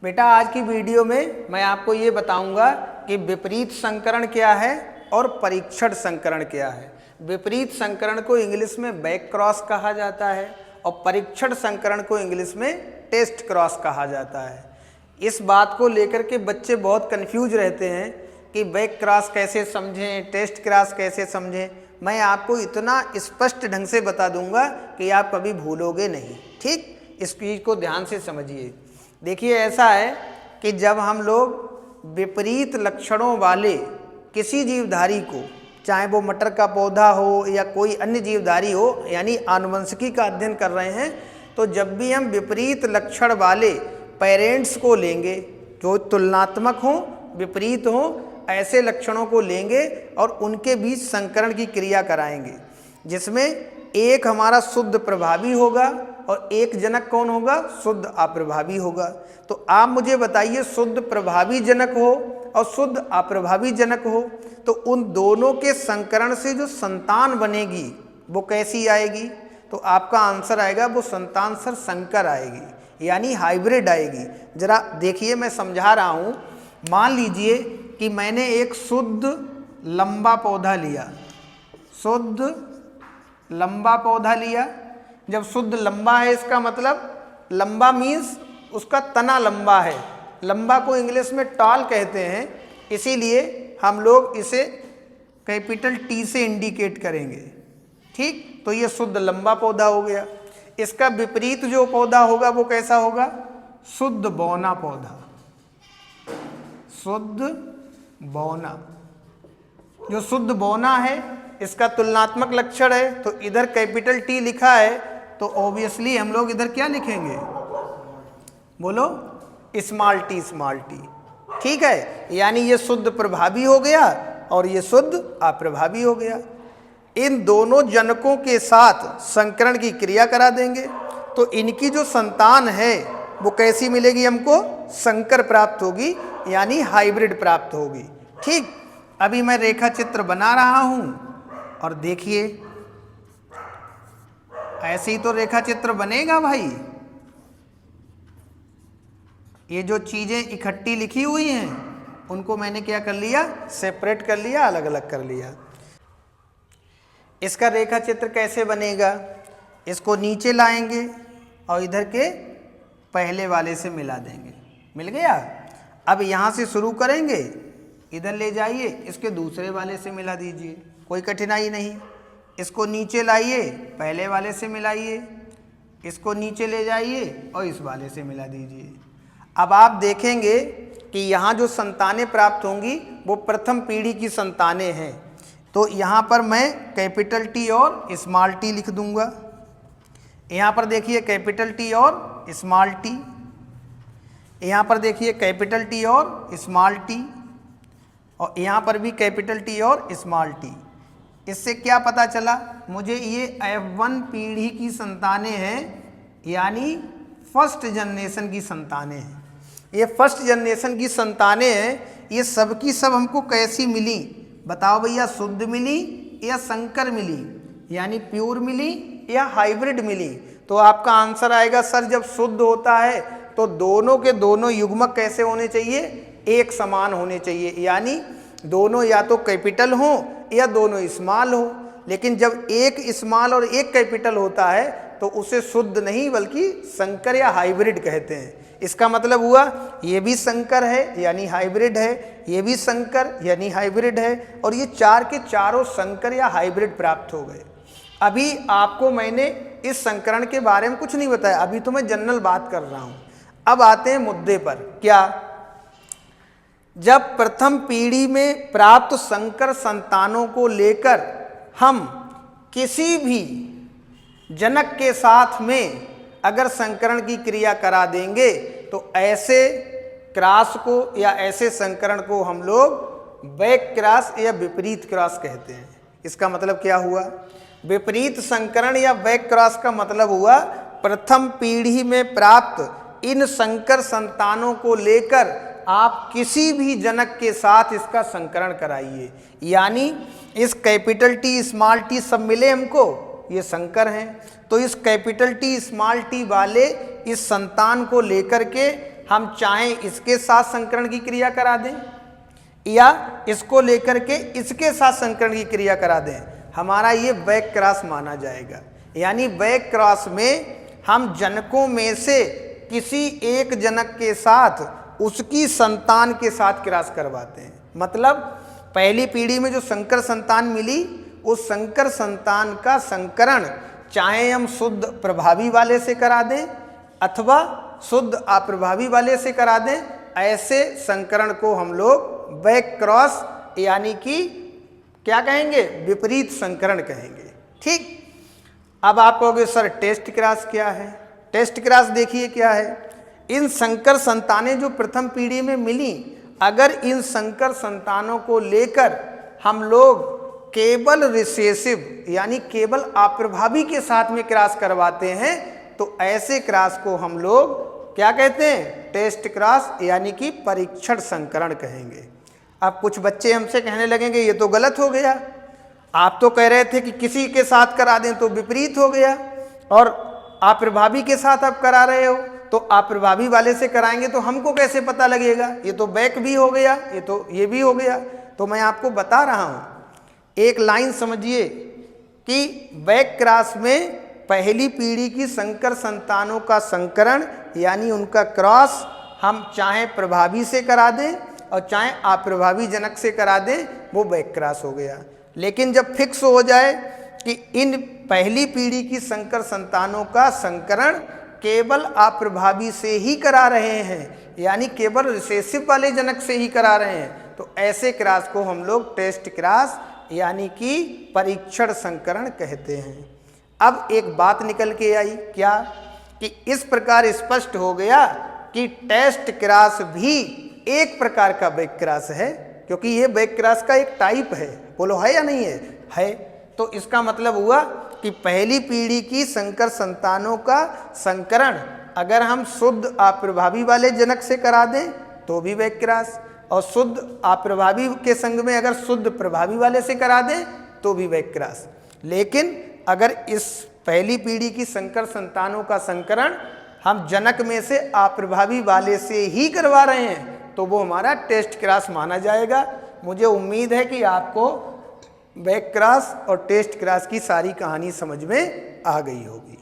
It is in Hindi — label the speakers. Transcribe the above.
Speaker 1: बेटा आज की वीडियो में मैं आपको ये बताऊंगा कि विपरीत संकरण क्या है और परीक्षण संकरण क्या है। विपरीत संकरण को इंग्लिश में बैक क्रॉस कहा जाता है और परीक्षण संकरण को इंग्लिश में टेस्ट क्रॉस कहा जाता है। इस बात को लेकर के बच्चे बहुत कंफ्यूज रहते हैं कि बैक क्रॉस कैसे समझें, टेस्ट क्रॉस कैसे समझें। मैं आपको इतना स्पष्ट ढंग से बता दूंगा कि आप कभी भूलोगे नहीं। ठीक, इस चीज़ को ध्यान से समझिए। देखिए ऐसा है कि जब हम लोग विपरीत लक्षणों वाले किसी जीवधारी को, चाहे वो मटर का पौधा हो या कोई अन्य जीवधारी हो, यानी आनुवंशिकी का अध्ययन कर रहे हैं, तो जब भी हम विपरीत लक्षण वाले पेरेंट्स को लेंगे जो तुलनात्मक हों, विपरीत हों, ऐसे लक्षणों को लेंगे और उनके बीच संकरण की क्रिया कराएंगे, जिसमें एक हमारा शुद्ध प्रभावी होगा और एक जनक कौन होगा, शुद्ध अप्रभावी होगा। तो आप मुझे बताइए, शुद्ध प्रभावी जनक हो और शुद्ध अप्रभावी जनक हो तो उन दोनों के संकरण से जो संतान बनेगी वो कैसी आएगी? तो आपका आंसर आएगा वो संतान सर संकर आएगी, यानी हाइब्रिड आएगी। जरा देखिए, मैं समझा रहा हूँ। मान लीजिए कि मैंने एक शुद्ध लंबा पौधा लिया, शुद्ध लंबा पौधा लिया। जब शुद्ध लंबा है, इसका मतलब लंबा मीन्स उसका तना लंबा है। लंबा को इंग्लिश में टॉल कहते हैं, इसीलिए हम लोग इसे कैपिटल टी से इंडिकेट करेंगे। ठीक, तो ये शुद्ध लंबा पौधा हो गया। इसका विपरीत जो पौधा होगा वो कैसा होगा? शुद्ध बौना पौधा, शुद्ध बौना। जो शुद्ध बौना है इसका तुलनात्मक लक्षण है, तो इधर कैपिटल टी लिखा है, तो ऑब्वियसली हम लोग इधर क्या लिखेंगे? बोलो, स्मॉल टी, स्मॉल टी। ठीक है, यानी ये शुद्ध प्रभावी हो गया और ये शुद्ध अप्रभावी हो गया। इन दोनों जनकों के साथ संकरण की क्रिया करा देंगे तो इनकी जो संतान है वो कैसी मिलेगी? हमको संकर प्राप्त होगी, यानी हाइब्रिड प्राप्त होगी। ठीक, अभी मैं रेखा चित्र बना रहा हूं और देखिए, ऐसे ही तो रेखा चित्र बनेगा भाई। ये जो चीजें इकट्ठी लिखी हुई हैं उनको मैंने क्या कर लिया? सेपरेट कर लिया, अलग अलग कर लिया। इसका रेखा चित्र कैसे बनेगा? इसको नीचे लाएंगे और इधर के पहले वाले से मिला देंगे। मिल गया। अब यहाँ से शुरू करेंगे, इधर ले जाइए, इसके दूसरे वाले से मिला दीजिए, कोई कठिनाई नहीं। इसको नीचे लाइए, पहले वाले से मिलाइए, इसको नीचे ले जाइए और इस वाले से मिला दीजिए। अब आप देखेंगे कि यहाँ जो संतानें प्राप्त होंगी वो प्रथम पीढ़ी की संतानें हैं। तो यहाँ पर मैं कैपिटल टी और स्मॉल टी लिख दूंगा। यहाँ पर देखिए कैपिटल टी और स्मॉल टी, यहाँ पर देखिए कैपिटल टी और स्मॉल टी, और यहाँ पर भी कैपिटल टी और स्मॉल टी। इससे क्या पता चला मुझे? ये F1 पीढ़ी की संतानें हैं, यानी फर्स्ट जनरेशन की संतानें हैं। ये फर्स्ट जनरेशन की संतानें हैं। ये सब की सब हमको कैसी मिली? बताओ भैया, शुद्ध मिली या संकर मिली, यानी प्योर मिली या हाइब्रिड मिली? तो आपका आंसर आएगा सर, जब शुद्ध होता है तो दोनों के दोनों युग्मक कैसे होने चाहिए? एक समान होने चाहिए, यानी दोनों या तो कैपिटल हो या दोनों स्मॉल हो। लेकिन जब एक स्मॉल और एक कैपिटल होता है तो उसे शुद्ध नहीं बल्कि संकर या हाइब्रिड कहते हैं। इसका मतलब हुआ ये भी संकर है यानी हाइब्रिड है, ये भी संकर यानी हाइब्रिड है, और ये चार के चारों संकर या हाइब्रिड प्राप्त हो गए। अभी आपको मैंने इस संकरण के बारे में कुछ नहीं बताया, अभी तो मैं जनरल बात कर रहा हूं। अब आते हैं मुद्दे पर। क्या? जब प्रथम पीढ़ी में प्राप्त संकर संतानों को लेकर हम किसी भी जनक के साथ में अगर संकरण की क्रिया करा देंगे तो ऐसे क्रॉस को या ऐसे संकरण को हम लोग बैक क्रॉस या विपरीत क्रॉस कहते हैं। इसका मतलब क्या हुआ? विपरीत संकरण या बैक क्रॉस का मतलब हुआ प्रथम पीढ़ी में प्राप्त इन संकर संतानों को लेकर आप किसी भी जनक के साथ इसका संकरण कराइए, यानी इस कैपिटल टी स्मॉल टी सब मिले हमको, ये संकर हैं। तो इस कैपिटल टी स्मॉल टी वाले इस संतान को लेकर के हम चाहें इसके साथ संकरण की क्रिया करा दें या इसको लेकर के इसके साथ संकरण की क्रिया करा दें, हमारा ये बैक क्रॉस माना जाएगा। यानी बैक क्रॉस में हम जनकों में से किसी एक जनक के साथ उसकी संतान के साथ क्रॉस करवाते हैं। मतलब पहली पीढ़ी में जो संकर संतान मिली, उस संकर संतान का संकरण चाहे हम शुद्ध प्रभावी वाले से करा दें अथवा शुद्ध अप्रभावी वाले से करा दें, ऐसे संकरण को हम लोग बैक क्रॉस यानी कि क्या कहेंगे, विपरीत संकरण कहेंगे। ठीक, अब आप कहोगे सर टेस्ट क्रॉस क्या है? टेस्ट क्रॉस देखिए क्या है। इन संकर संतानें जो प्रथम पीढ़ी में मिली, अगर इन संकर संतानों को लेकर हम लोग केवल रिसेसिव यानी केवल अप्रभावी के साथ में क्रॉस करवाते हैं, तो ऐसे क्रॉस को हम लोग क्या कहते हैं, टेस्ट क्रॉस यानी कि परीक्षण संकरण कहेंगे। अब कुछ बच्चे हमसे कहने लगेंगे ये तो गलत हो गया, आप तो कह रहे थे कि किसी के साथ करा दें तो विपरीत हो गया, और अप्रभावी के साथ आप करा रहे हो, तो अप्रभावी वाले से कराएंगे तो हमको कैसे पता लगेगा, ये तो बैक भी हो गया, ये भी हो गया। तो मैं आपको बता रहा हूँ, एक लाइन समझिए कि बैक क्रॉस में पहली पीढ़ी की संकर संतानों का संकरण यानी उनका क्रॉस हम चाहे प्रभावी से करा दें और चाहे अप्रभावी जनक से करा दें, वो बैक क्रॉस हो गया। लेकिन जब फिक्स हो जाए कि इन पहली पीढ़ी की संकर संतानों का संकरण केवल अप्रभावी से ही करा रहे हैं यानी केवल रिसेसिव वाले जनक से ही करा रहे हैं, तो ऐसे क्रॉस को हम लोग टेस्ट क्रॉस यानी कि परीक्षण संकरण कहते हैं। अब एक बात निकल के आई क्या, कि इस प्रकार स्पष्ट हो गया कि टेस्ट क्रॉस भी एक प्रकार का बैक क्रॉस है, क्योंकि ये बैक क्रॉस का एक टाइप है। बोलो है या नहीं है? है। तो इसका मतलब हुआ कि पहली पीढ़ी की संकर संतानों का संकरण अगर हम शुद्ध अप्रभावी वाले जनक से करा दें तो भी बैक क्रॉस, और शुद्ध अप्रभावी के संग में अगर शुद्ध प्रभावी वाले से करा दें तो भी बैक क्रॉस। लेकिन अगर इस पहली पीढ़ी की संकर संतानों का संकरण हम जनक में से अप्रभावी वाले से ही करवा रहे हैं तो वो हमारा टेस्ट क्रॉस माना जाएगा। मुझे उम्मीद है कि आपको बैक क्रॉस और टेस्ट क्रॉस की सारी कहानी समझ में आ गई होगी।